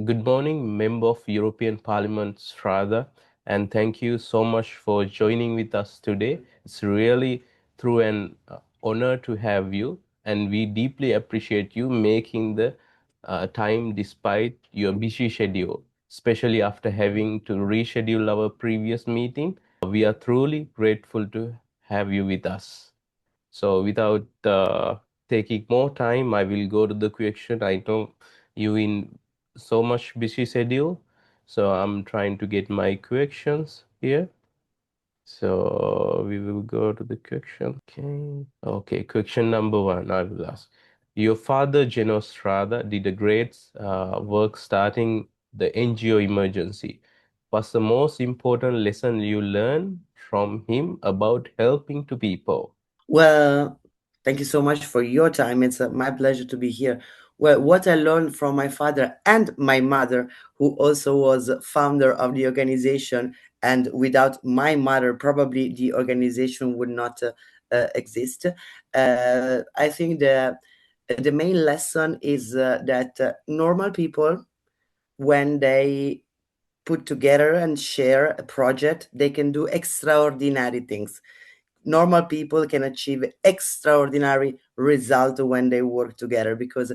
Good morning, Member of European Parliament, Strada, and thank you so much for joining with us today. It's really through an honor to have you, and we deeply appreciate you making the time despite your busy schedule, especially after having to reschedule our previous meeting. We are truly grateful to have you with us. So without taking more time, I will go to the question. I know you in so much busy schedule, so I'm trying to get my questions here. So we will go to the question. Okay, question number one, I will ask. Your father, Geno Strada, did a great work starting the NGO emergency. What's the most important lesson you learned from him about helping to people? Well, thank you so much for your time. It's my pleasure to be here. Well, what I learned from my father and my mother, who also was founder of the organization, and without my mother, probably the organization would not exist. I think the main lesson is that normal people, when they put together and share a project, they can do extraordinary things. Normal people can achieve extraordinary result when they work together, because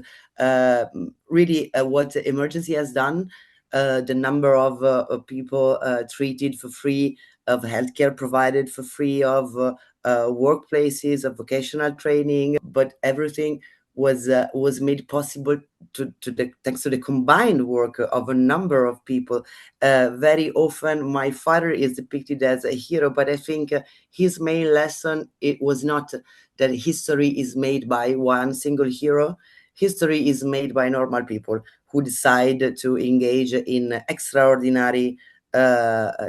really what emergency has done, the number of people treated for free, of healthcare provided for free, of workplaces, of vocational training, but everything was made possible thanks to the combined work of a number of people. Very often my father is depicted as a hero, but I think his main lesson, it was not that history is made by one single hero. History is made by normal people who decide to engage in extraordinary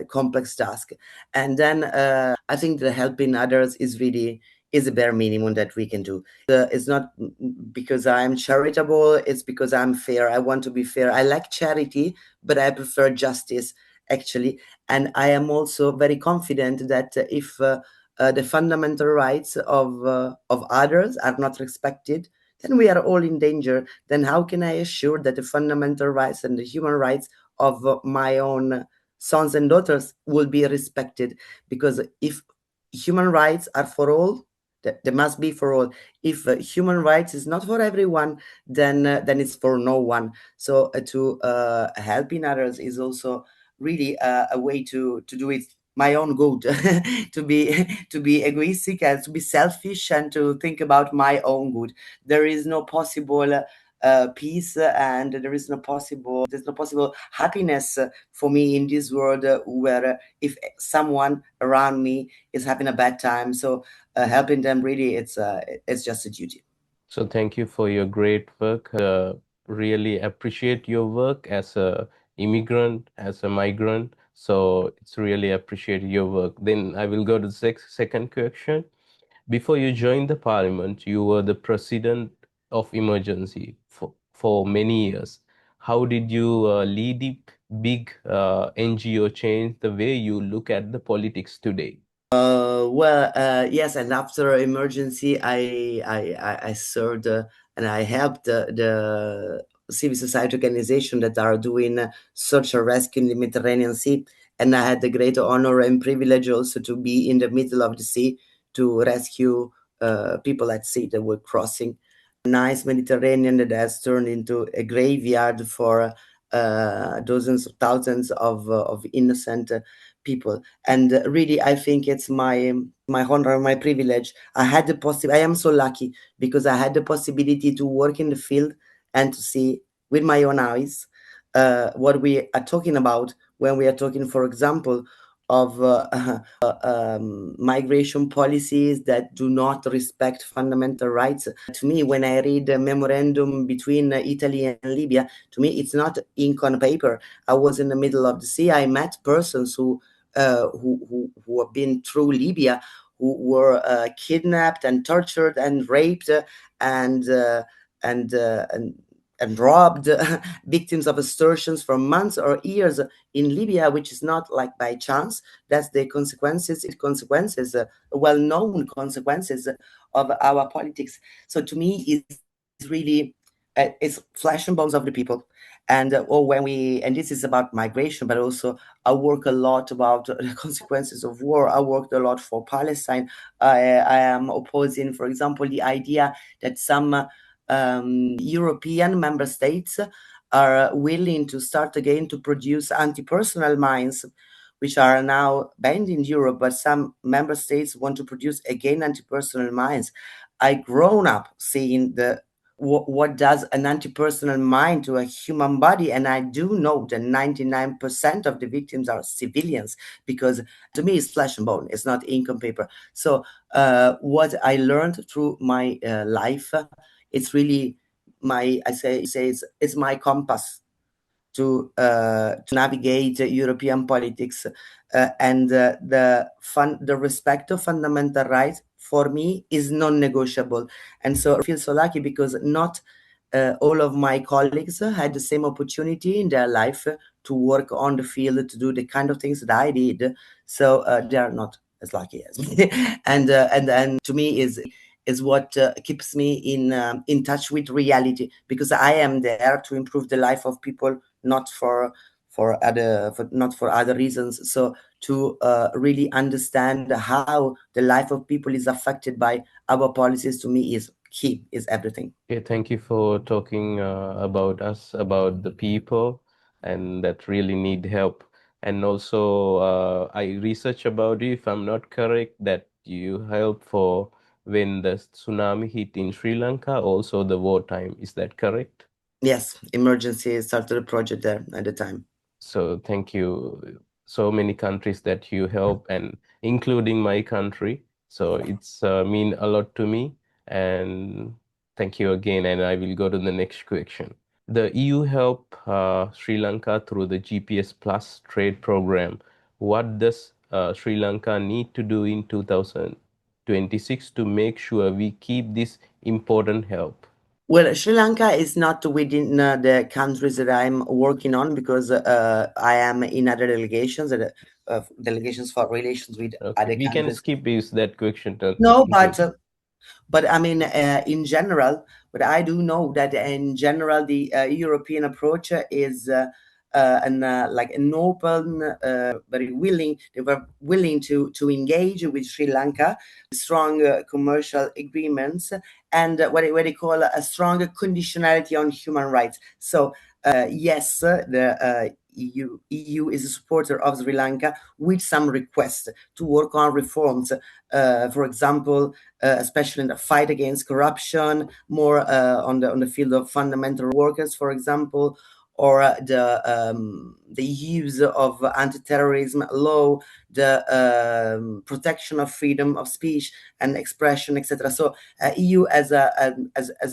complex task. And then I think that helping others is a bare minimum that we can do. It's not because I'm charitable, it's because I'm fair. I want to be fair. I like charity, but I prefer justice, actually. And I am also very confident that if the fundamental rights of others are not respected, then we are all in danger. Then how can I assure that the fundamental rights and the human rights of my own sons and daughters will be respected? Because if human rights are for all, they must be for all. If human rights is not for everyone, then it's for no one. So to helping others is also really a way to do it my own good, to be egoistic and to be selfish and to think about my own good. There is no possible peace, and there's no possible happiness for me in this world, where if someone around me is having a bad time, so helping them, really, it's just a duty. So thank you for your great work. Really appreciate your work as a immigrant, as a migrant. So it's really appreciate your work. Then I will go to the second question. Before you joined the parliament, you were the president of emergency for many years. How did you lead the big NGO change the way you look at the politics today? Yes, and after emergency, I served and I helped the civil society organization that are doing search and rescue in the Mediterranean Sea, and I had the great honor and privilege also to be in the middle of the sea to rescue people at sea that were crossing a nice Mediterranean that has turned into a graveyard for dozens of thousands of innocent people. And really, I think it's my honor and my privilege. I am so lucky because I had the possibility to work in the field and to see with my own eyes what we are talking about when we are talking, for example, of migration policies that do not respect fundamental rights. To me, when I read the memorandum between Italy and Libya, to me, it's not ink on paper. I was in the middle of the sea. I met persons who have been through Libya, who were kidnapped and tortured and raped and uh, and uh, and and robbed, victims of extortions for months or years in Libya, which is not like by chance. That's the consequences, well-known consequences of our politics. So to me, it's really it's flesh and bones of the people, And and this is about migration, but also I work a lot about the consequences of war. I worked a lot for Palestine. I am opposing, for example, the idea that some European member states are willing to start again to produce anti-personnel mines, which are now banned in Europe, but some member states want to produce again anti-personnel mines. I grown up seeing what does an anti-personnel mine to a human body, and I do know that 99% of the victims are civilians, because to me it's flesh and bone, it's not ink and paper. So what I learned through my life, it's really my, I say it's my compass to navigate European politics, and the respect of fundamental rights for me is non-negotiable. And so I feel so lucky because not all of my colleagues had the same opportunity in their life to work on the field, to do the kind of things that I did. So they are not as lucky as me. And to me is what keeps me in touch with reality, because I am there to improve the life of people, not not for other reasons. So to really understand how the life of people is affected by our policies, to me is key, is everything. Okay, thank you for talking about us, about the people, and that really need help. And also, I research about you, if I'm not correct, that you help for when the tsunami hit in Sri Lanka, also the wartime. Is that correct? Yes, emergency started a project there at the time. So thank you. So many countries that you help, and including my country. So it's mean a lot to me. And thank you again. And I will go to the next question. The EU help Sri Lanka through the GPS Plus trade program. What does Sri Lanka need to do in 2026 to make sure we keep this important help? Well, Sri Lanka is not within the countries that I'm working on, because I am in other delegations, delegations for relations with Okay, other we can countries. skip is that question. No, Thank you. but I mean, in general, but I do know that in general, the European approach is like an open, very willing. They were willing to engage with Sri Lanka, strong commercial agreements, and what they call a strong conditionality on human rights. So yes, the EU is a supporter of Sri Lanka with some requests to work on reforms. For example, especially in the fight against corruption, more on the field of fundamental workers, for example, or the use of anti-terrorism law, the protection of freedom of speech and expression, etc. So EU as a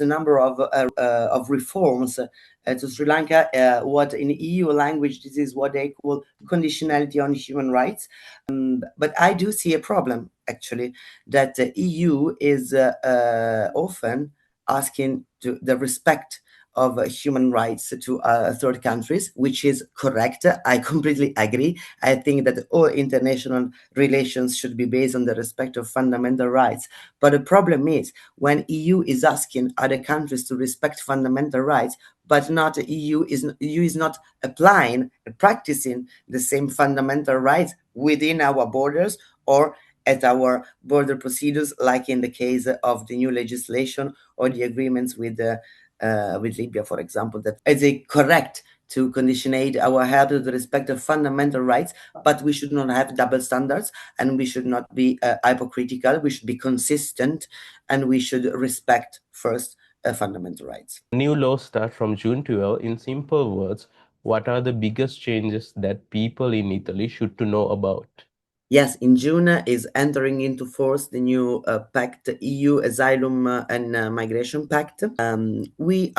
number of reforms to Sri Lanka. What in EU language this is what they call conditionality on human rights. But I do see a problem actually, that the EU is often asking to the respect of human rights to third countries, which is correct. I completely agree. I think that all international relations should be based on the respect of fundamental rights. But the problem is when EU is asking other countries to respect fundamental rights, but not EU is not applying, practicing the same fundamental rights within our borders or at our border procedures, like in the case of the new legislation or the agreements with Libya, for example, that is it correct to conditionate our help to the respect of fundamental rights, but we should not have double standards, and we should not be hypocritical. We should be consistent, and we should respect first fundamental rights. New laws start from June 12. In simple words, what are the biggest changes that people in Italy should to know about? Yes, in June is entering into force the new pact, EU Asylum and Migration Pact. We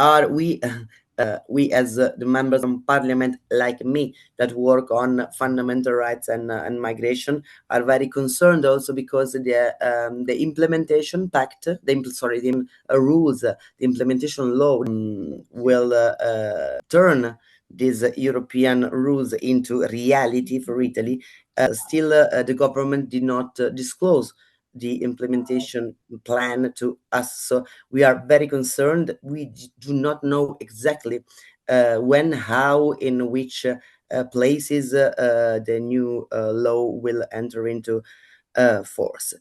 as the members of parliament, like me, that work on fundamental rights and migration, are very concerned also because the implementation pact, the rules, the implementation law will turn these European rules into reality for Italy. Still, the government did not disclose the implementation plan to us. So we are very concerned. We do not know exactly when, how, in which places the new law will enter into force.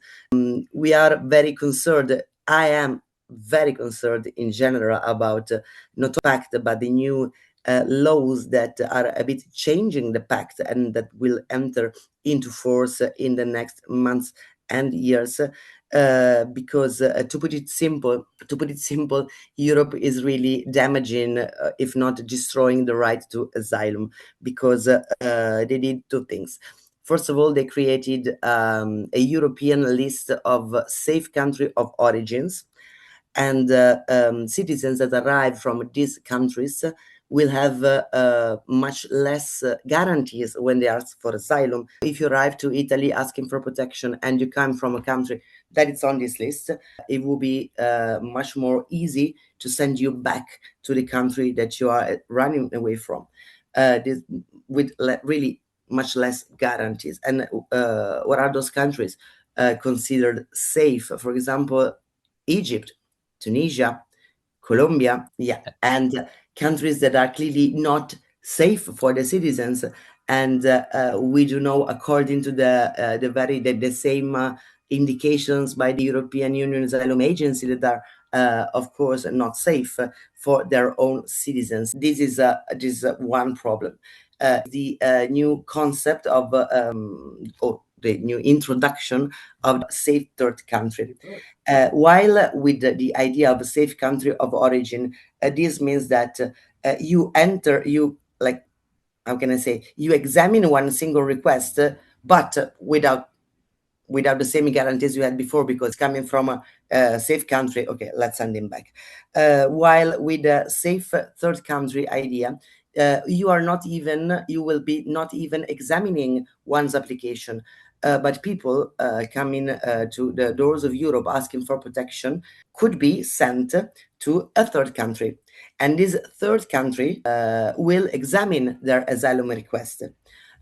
We are very concerned. I am very concerned in general about not the pact, but the new laws that are a bit changing the pact and that will enter into force in the next months and years. Because to put it simple, Europe is really damaging, if not destroying, the right to asylum, because they did two things. First of all, they created a European list of safe country of origins, and citizens that arrive from these countries will have much less guarantees when they ask for asylum. If you arrive to Italy asking for protection and you come from a country that is on this list, it will be much more easy to send you back to the country that you are running away from, this, with really much less guarantees. And what are those countries considered safe? For example, Egypt, Tunisia, Colombia, yeah, and countries that are clearly not safe for the citizens. And we do know, according to the same indications by the European Union Asylum Agency, that are of course not safe for their own citizens. This is one problem. The new concept of the new introduction of safe third country. While with the idea of a safe country of origin, this means that you enter, you, like, how can I say, you examine one single request, but without the same guarantees you had before, because coming from a safe country, okay, let's send him back. While with the safe third country idea, you will be not even examining one's application, but people coming to the doors of Europe asking for protection could be sent to a third country, and this third country will examine their asylum request.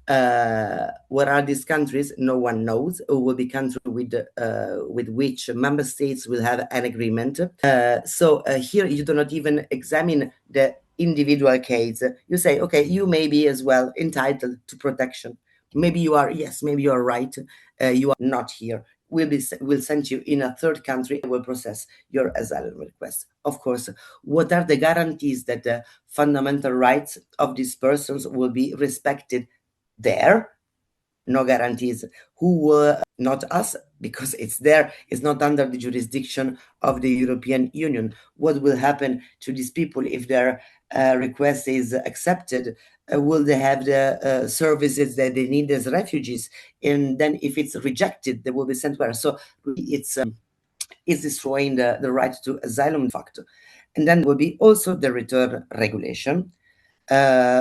What are these countries? No one knows. It will be country with which member states will have an agreement. So here you do not even examine the individual case. You say, okay, you may be as well entitled to protection. Maybe you are, yes, maybe you are right. You are not here. Will send you in a third country, will process your asylum request. Of course, what are the guarantees that the fundamental rights of these persons will be respected there? No guarantees. Who were not us, because it's there, it's not under the jurisdiction of the European Union. What will happen to these people if their request is accepted? Will they have the services that they need as refugees? And then if it's rejected, they will be sent where? So it's destroying the right to asylum factor. And then will be also the return regulation,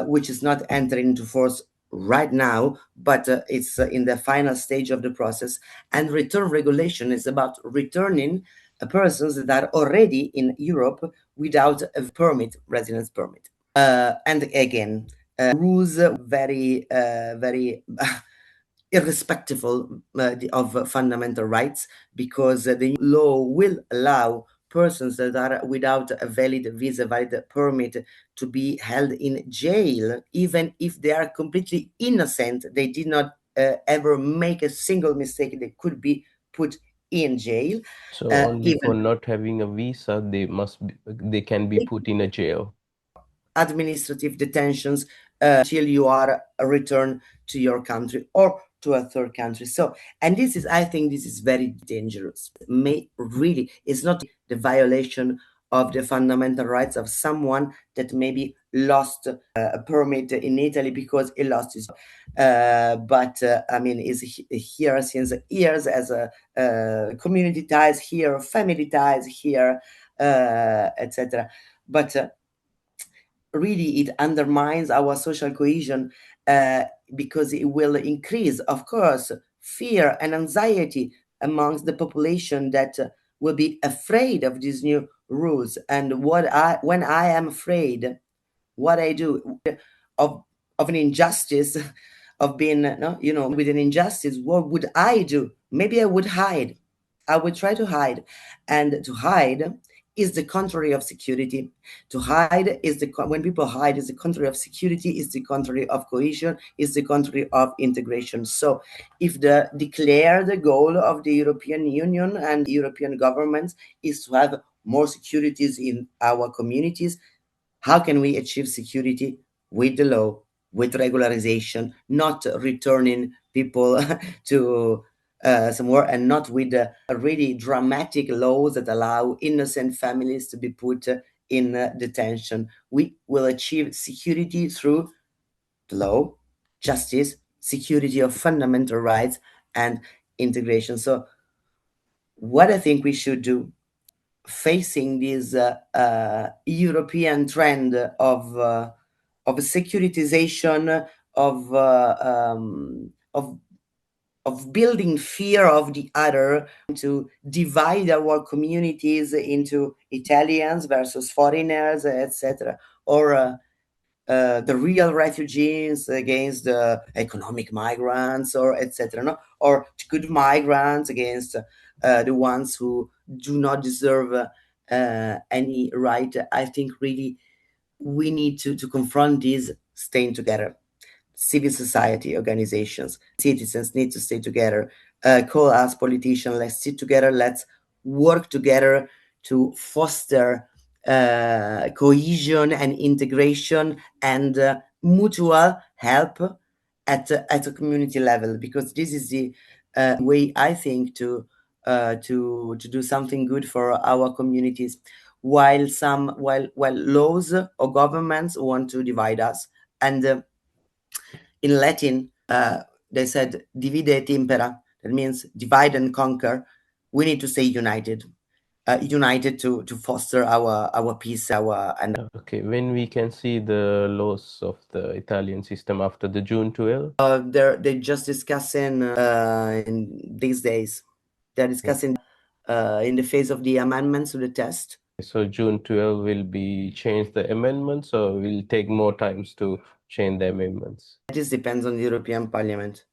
which is not entering into force right now, but it's in the final stage of the process. And return regulation is about returning persons that are already in Europe without a permit, residence permit. And again, rules very irrespective of fundamental rights, because the law will allow persons that are without a valid visa, valid permit, to be held in jail, even if they are completely innocent. They did not ever make a single mistake. They could be put in jail. So only for Even not having a visa, they can be put in a jail. administrative detentions until you are returned to your country or to a third country. So, and this is, I think, this is very dangerous. May really, it's not the violation of the fundamental rights of someone that maybe lost a permit in Italy because he lost his, but I mean, is here since years as a community ties here, family ties here, etc. But really it undermines our social cohesion, because it will increase, of course, fear and anxiety amongst the population that will be afraid of these new rules. And when I am afraid, what I do of an injustice, of being no, with an injustice, what would I do? Maybe I would hide. I would try to hide, and to hide is the contrary of security. To hide is when people hide is the contrary of security, is the contrary of cohesion, is the contrary of integration. So if the declared goal of the European Union and European governments is to have more securities in our communities, how can we achieve security? With the law, with regularization, not returning people to somewhere, and not with really dramatic laws that allow innocent families to be put in detention. We will achieve security through the law, justice, security of fundamental rights, and integration. So, what I think we should do, facing this European trend of securitization, of building fear of the other, to divide our communities into Italians versus foreigners, etc., or the real refugees against the economic migrants, or etc., no? Or good migrants against the ones who do not deserve any right. I think really we need to confront this, staying together. Civil society organizations, citizens need to stay together. Call us politicians, let's sit together, let's work together to foster cohesion and integration and mutual help at a community level, because this is the way, I think, to do something good for our communities, while laws or governments want to divide us. And in Latin, they said divide et impera. That means divide and conquer. We need to stay united, united to foster our peace, and Okay, when we can see the laws of the Italian system after the June 12? they're just discussing in these days. They're discussing in the phase of the amendments to the test. So June 12 will be change the amendments, or will take more times to change the amendments? This depends on the European Parliament.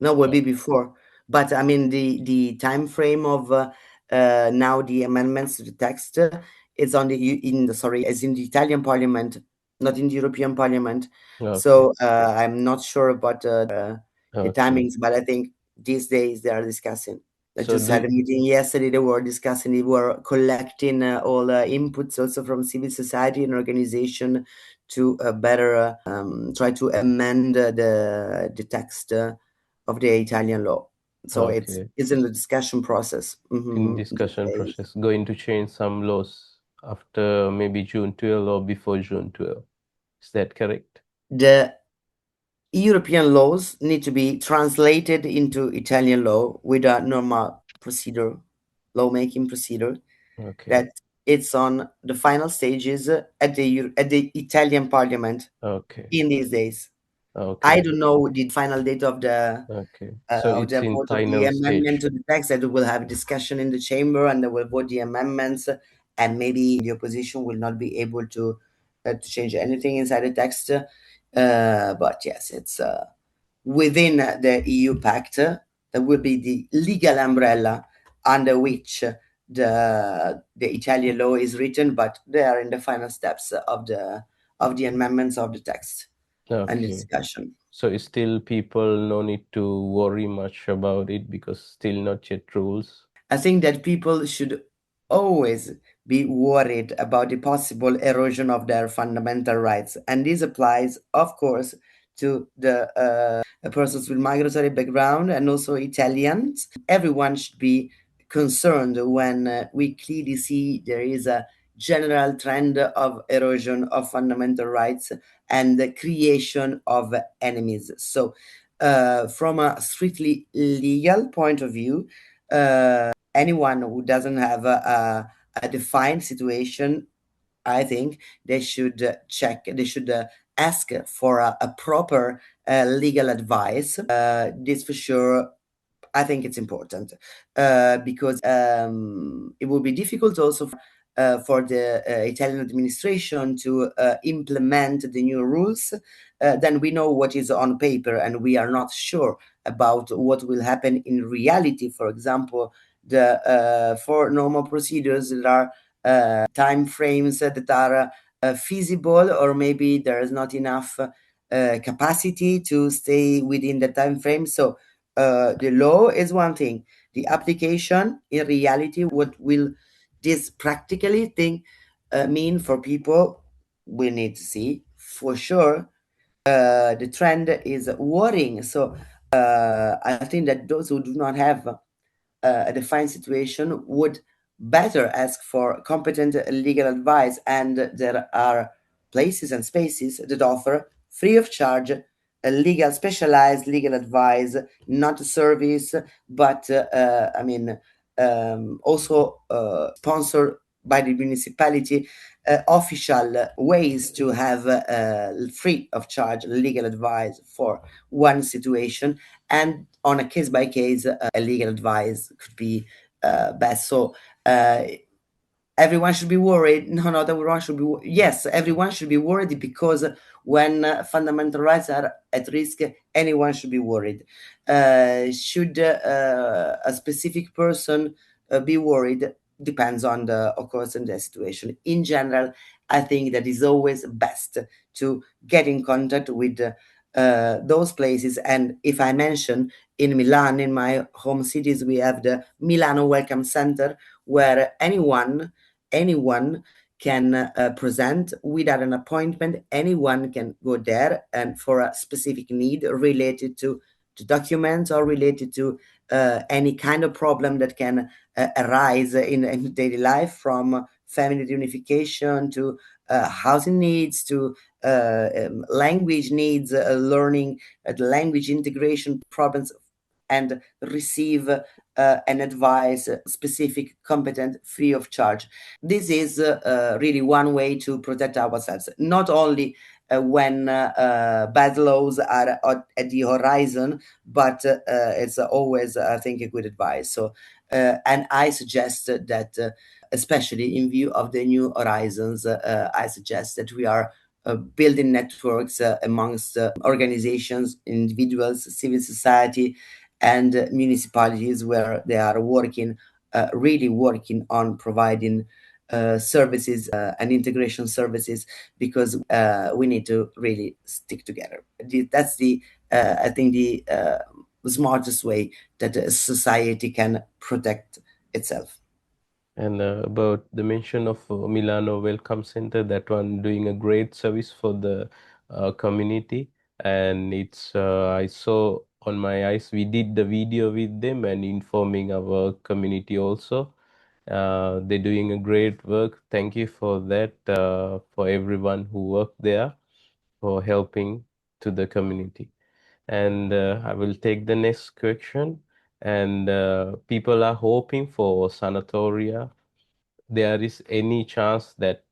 No, will be before, but I mean the time frame of now the amendments to the text is on the is in the Italian Parliament, not in the European Parliament. Okay. So I'm not sure about the Okay. timings, but I think these days they are discussing. I So just had a meeting yesterday. They were discussing. They were collecting all inputs also from civil society and organization to better try to amend the text of the Italian law. So Okay. it's in the discussion process. In discussion process, going to change some laws after maybe June 12 or before June 12. Is that correct? The European laws need to be translated into Italian law with a normal procedure, lawmaking procedure. Okay. That it's on the final stages at the Italian Parliament. Okay. In these days. Okay. I don't know the final date of the Okay. So of it's the in vote of the final amendment stage. to the text, that we'll have a discussion in the chamber and they will vote the amendments, and maybe the opposition will not be able to change anything inside the text. But yes, it's within the EU pact. That will be the legal umbrella under which the Italian law is written, but they are in the final steps of the amendments of the text and the Okay. discussion. So still people no need to worry much about it because still not yet rules. I think that people should always be worried about the possible erosion of their fundamental rights. And this applies, of course, to the persons with migratory background and also Italians. Everyone should be concerned when we clearly see there is a general trend of erosion of fundamental rights and the creation of enemies. So, from a strictly legal point of view, anyone who doesn't have a defined situation, I think they should they should ask for a proper legal advice. This for sure. I think it's important because it will be difficult also for the Italian administration to implement the new rules. Then we know what is on paper and we are not sure about what will happen in reality. For example, the four normal procedures that are time frames that are feasible, or maybe there is not enough capacity to stay within the time frame. So the law is one thing. The application, in reality, what will this practically thing mean for people? We need to see for sure. The trend is worrying. So I think that those who do not have a defined situation would better ask for competent legal advice, and there are places and spaces that offer free of charge specialized legal advice, not a service, but also sponsored by the municipality, official ways to have free of charge legal advice for one situation, and on a case by case legal advice could be best. So everyone should be worried. No, not everyone should be. Yes, everyone should be worried, because when fundamental rights are at risk, anyone should be worried. Should a specific person be worried? Depends on the, of course, and the situation. In general, I think that is always best to get in contact with those places. And if I mention, in Milan, in my home cities, we have the Milano Welcome Center, where anyone can present without an appointment. Anyone can go there and for a specific need related to documents, or related to any kind of problem that can arise in daily life, from family reunification to housing needs to language needs, learning, language integration problems, and receive an advice, specific, competent, free of charge. This is really one way to protect ourselves, not only when bad laws are at the horizon, but it's always, I think, a good advice. So, and I suggest that, especially in view of the new horizons, I suggest that we are building networks amongst organizations, individuals, civil society, and municipalities, where they are working, really working on providing services and integration services, because we need to really stick together. That's the I think the smartest way that a society can protect itself. And about the mention of Milano Welcome Center, that one doing a great service for the community. And it's I saw on my eyes, we did the video with them and informing our community also. They're doing a great work. Thank you for that, for everyone who worked there, for helping to the community. And I will take the next question. And people are hoping for sanatoria. There is any chance that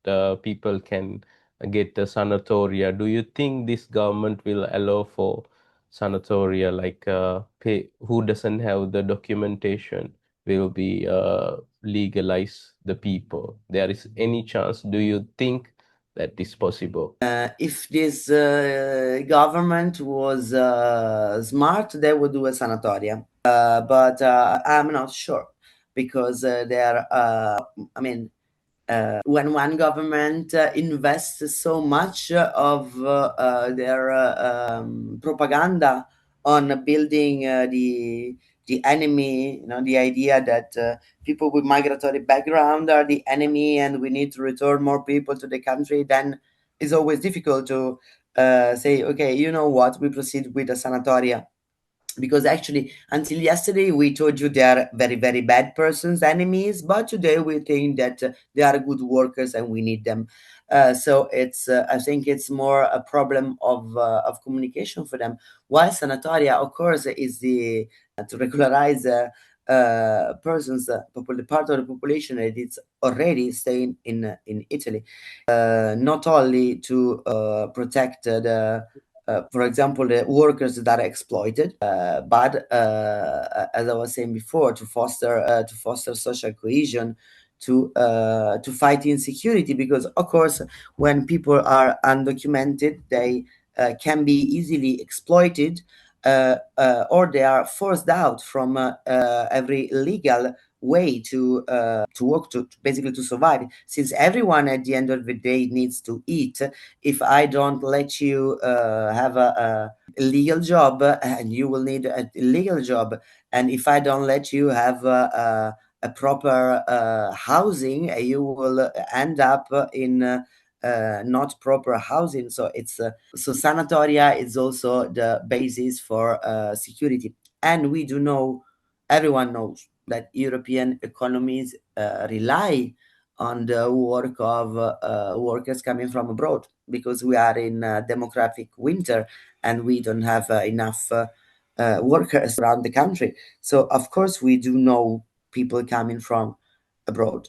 people can get a sanatoria? Do you think this government will allow for sanatoria, like pay, who doesn't have the documentation will be legalize the people? There is any chance? Do you think that is possible? If this government was smart, they would do a sanatoria. But I'm not sure, because they're, I mean, when one government invests so much of their propaganda on building the enemy, the idea that people with migratory background are the enemy and we need to return more people to the country, then it's always difficult to say, okay, you know what, we proceed with a sanatoria, because actually until yesterday we told you they are very, very bad persons, enemies, but today we think that they are good workers and we need them. So it's I think it's more a problem of communication for them. While sanatoria, of course, is the to regularize persons, part of the population that is already staying in Italy, not only to protect the for example, the workers that are exploited, but as I was saying before, to foster social cohesion, to fight insecurity, because of course, when people are undocumented, they can be easily exploited, or they are forced out from every legal way to work, to basically to survive, since everyone at the end of the day needs to eat. If I don't let you have a illegal job, and you will need a illegal job, and if I don't let you have a proper housing, you will end up in not proper housing. So it's so sanatoria is also the basis for security. And we do know, everyone knows that European economies rely on the work of workers coming from abroad, because we are in demographic winter and we don't have enough workers around the country. So of course we do know people coming from abroad.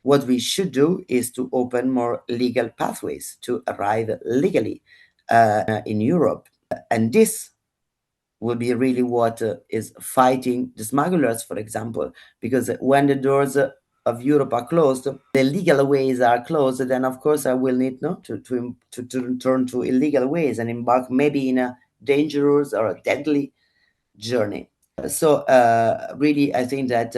What we should do is to open more legal pathways to arrive legally in Europe. And this will be really what is fighting the smugglers, for example, because when the doors of Europe are closed, the legal ways are closed, then of course I will need to turn to illegal ways and embark maybe in a dangerous or a deadly journey. So really, I think that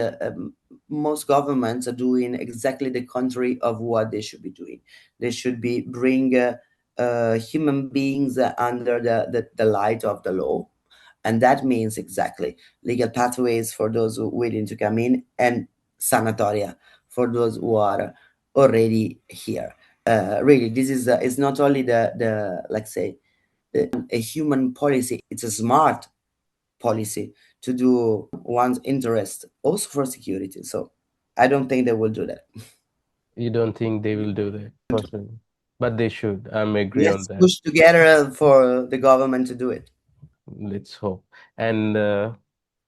most governments are doing exactly the contrary of what they should be doing. They should be bring human beings under the light of the law, and that means exactly legal pathways for those who willing to come in, and sanatoria for those who are already here. Really, this is not only the let's say a human policy; it's a smart policy to do one's interest also for security. So I don't think they will do that. You don't think they will do that, personally, but they should. I'm agree on Let's that. push together for the government to do it. Let's hope. And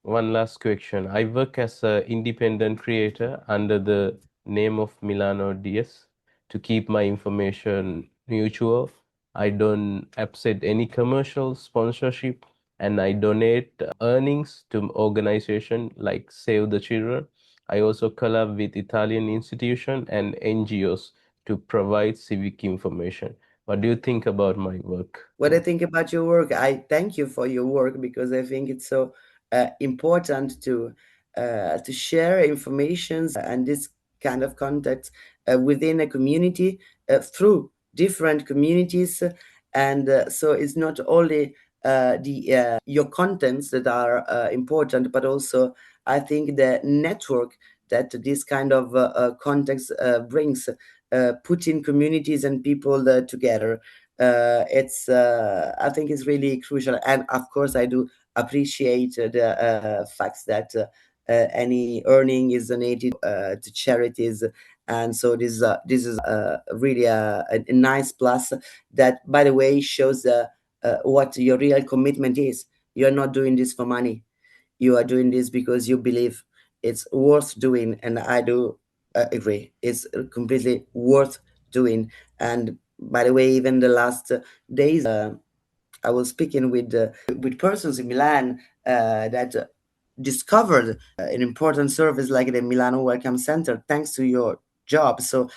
one last question. I work as an independent creator under the name of Milano DS to keep my information mutual. I don't accept any commercial sponsorship, and I donate earnings to organization like Save the Children. I also collab with Italian institution and NGOs to provide civic information. What do you think about my work? What I think about your work, I thank you for your work, because I think it's so important to share informations and this kind of context within a community through different communities. And so it's not only the your contents that are important, but also I think the network that this kind of context brings, putting communities and people together. It's I think it's really crucial, and of course I do appreciate the facts that any earning is donated to charities. And so this is really a nice plus, that by the way shows what your real commitment is. You're not doing this for money, you are doing this because you believe it's worth doing. And I do agree, it's completely worth doing. And by the way, even the last days, I was speaking with persons in Milan that discovered an important service like the Milano Welcome Center thanks to your job. So,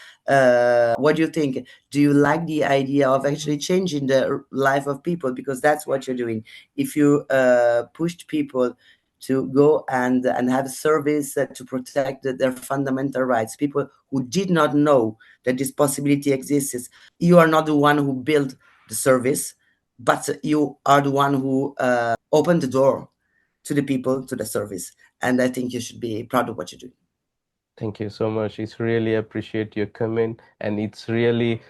what do you think? Do you like the idea of actually changing the life of people? Because that's what you're doing. If you pushed people to go and have service to protect their fundamental rights, people who did not know that this possibility exists, you are not the one who built the service, but you are the one who opened the door to the people, to the service. And I think you should be proud of what you do. Thank you so much. It's really appreciate your comment, and it's really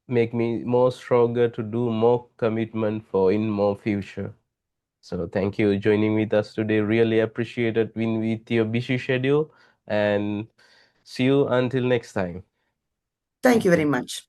make me more stronger to do more commitment for in more future. So thank you joining with us today. Really appreciate it with your busy schedule, and see you until next time. Thank Thank you very you. much.